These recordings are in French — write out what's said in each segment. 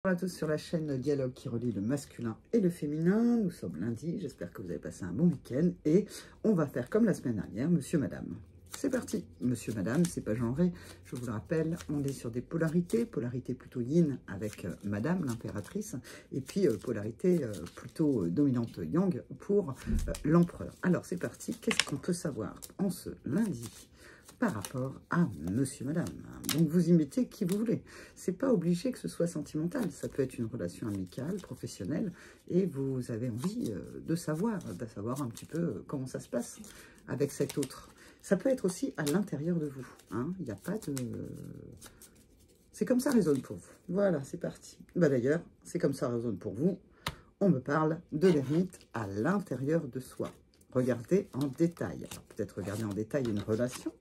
Bonjour à tous sur la chaîne Dialogue qui relie le masculin et le féminin. Nous sommes lundi, j'espère que vous avez passé un bon week-end et on va faire comme la semaine dernière, monsieur, madame. C'est parti, monsieur, madame, c'est pas genré, je vous le rappelle, on est sur des polarités, polarité plutôt yin avec madame, l'impératrice, et puis polarité plutôt dominante yang pour l'empereur. Alors c'est parti, qu'est-ce qu'on peut savoir en ce lundi par rapport à monsieur, madame? Donc, vous y mettez qui vous voulez. C'est pas obligé que ce soit sentimental. Ça peut être une relation amicale, professionnelle, et vous avez envie de savoir un petit peu comment ça se passe avec cet autre. Ça peut être aussi à l'intérieur de vous. Hein. Il n'y a pas de... C'est comme ça résonne pour vous. Voilà, c'est parti. Bah, d'ailleurs, c'est comme ça résonne pour vous. On me parle de l'ermite à l'intérieur de soi. Regardez en détail. Peut-être regarder en détail une relation.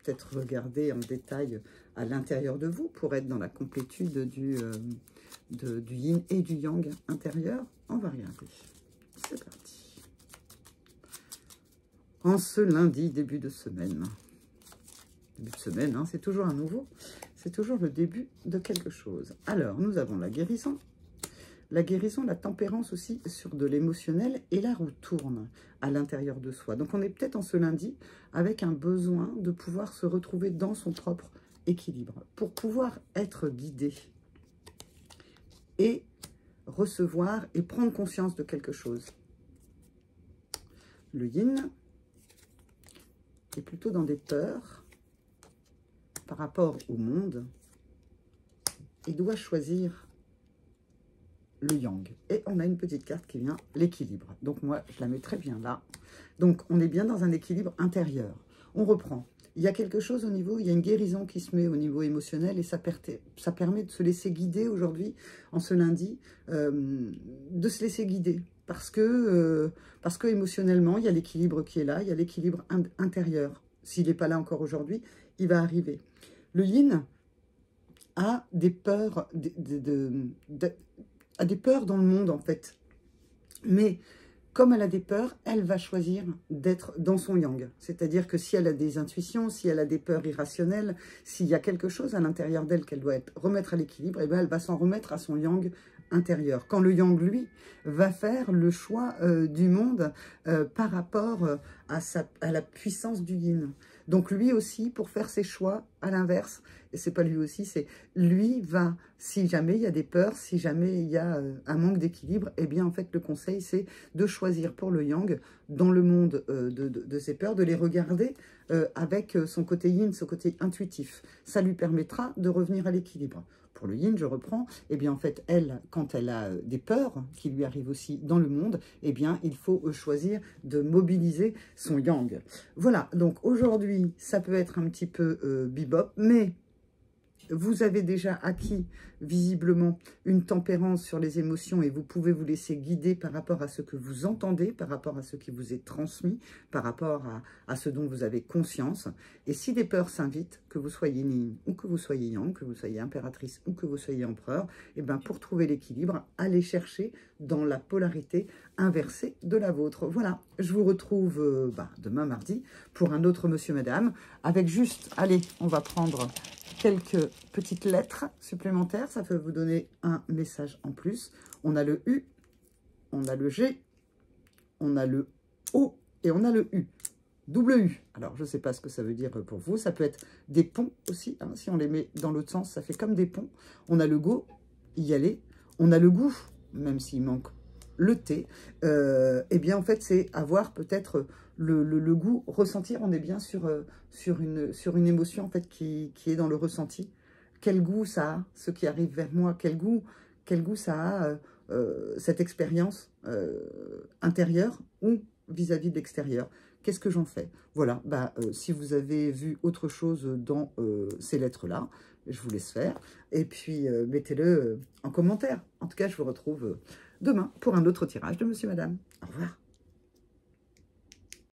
Peut-être regarder en détail à l'intérieur de vous pour être dans la complétude du yin et du yang intérieur. On va regarder. C'est parti. En ce lundi, début de semaine. Début de semaine, hein, c'est toujours un nouveau. C'est toujours le début de quelque chose. Alors, nous avons la guérison. La guérison, la tempérance aussi sur de l'émotionnel et la roue tourne à l'intérieur de soi. Donc, on est peut-être en ce lundi avec un besoin de pouvoir se retrouver dans son propre équilibre pour pouvoir être guidé et recevoir et prendre conscience de quelque chose. Le yin est plutôt dans des peurs par rapport au monde et doit choisir le yang. Et on a une petite carte qui vient, l'équilibre. Donc moi, je la mets très bien là. Donc, on est bien dans un équilibre intérieur. On reprend. Il y a quelque chose au niveau, il y a une guérison qui se met au niveau émotionnel et ça permet de se laisser guider aujourd'hui, en ce lundi, de se laisser guider. Parce que émotionnellement, il y a l'équilibre qui est là, il y a l'équilibre intérieur. S'il n'est pas là encore aujourd'hui, il va arriver. Le yin a des peurs, a des peurs dans le monde, en fait. Mais comme elle a des peurs, elle va choisir d'être dans son yang. C'est-à-dire que si elle a des intuitions, si elle a des peurs irrationnelles, s'il y a quelque chose à l'intérieur d'elle qu'elle doit remettre à l'équilibre, eh bien, elle va s'en remettre à son yang intérieur. Quand le yang, lui, va faire le choix du monde par rapport à la puissance du yin. Donc lui aussi, pour faire ses choix, à l'inverse, et c'est pas lui aussi, c'est lui va, si jamais il y a des peurs, si jamais il y a un manque d'équilibre, eh bien en fait le conseil c'est de choisir pour le yang, dans le monde de ses peurs, de les regarder avec son côté yin, son côté intuitif. Ça lui permettra de revenir à l'équilibre. Pour le yin, je reprends, eh bien en fait, elle, quand elle a des peurs qui lui arrivent aussi dans le monde, eh bien il faut choisir de mobiliser son yang. Voilà, donc aujourd'hui, ça peut être un petit peu bebop, mais vous avez déjà acquis visiblement une tempérance sur les émotions et vous pouvez vous laisser guider par rapport à ce que vous entendez, par rapport à ce qui vous est transmis, par rapport à ce dont vous avez conscience. Et si des peurs s'invitent, que vous soyez yin ou que vous soyez yang, que vous soyez impératrice ou que vous soyez empereur, et bien pour trouver l'équilibre, allez chercher dans la polarité inversée de la vôtre. Voilà, je vous retrouve demain mardi pour un autre monsieur madame avec juste, allez, on va prendre quelques petites lettres supplémentaires, ça peut vous donner un message en plus. On a le U, on a le G, on a le O et on a le U. Double U. Alors, je ne sais pas ce que ça veut dire pour vous. Ça peut être des ponts aussi. Hein. Si on les met dans l'autre sens, ça fait comme des ponts. On a le go, y aller. On a le goût, même s'il manque le thé. Eh bien, en fait, c'est avoir peut-être le goût, ressentir. On est bien sur une émotion, en fait, qui est dans le ressenti. Quel goût ça a, ce qui arrive vers moi? Quel goût ça a, cette expérience intérieure ou vis-à-vis de l'extérieur? Qu'est-ce que j'en fais? Voilà, si vous avez vu autre chose dans ces lettres-là, je vous laisse faire. Et puis, mettez-le en commentaire. En tout cas, je vous retrouve demain pour un autre tirage de Monsieur Madame. Au revoir.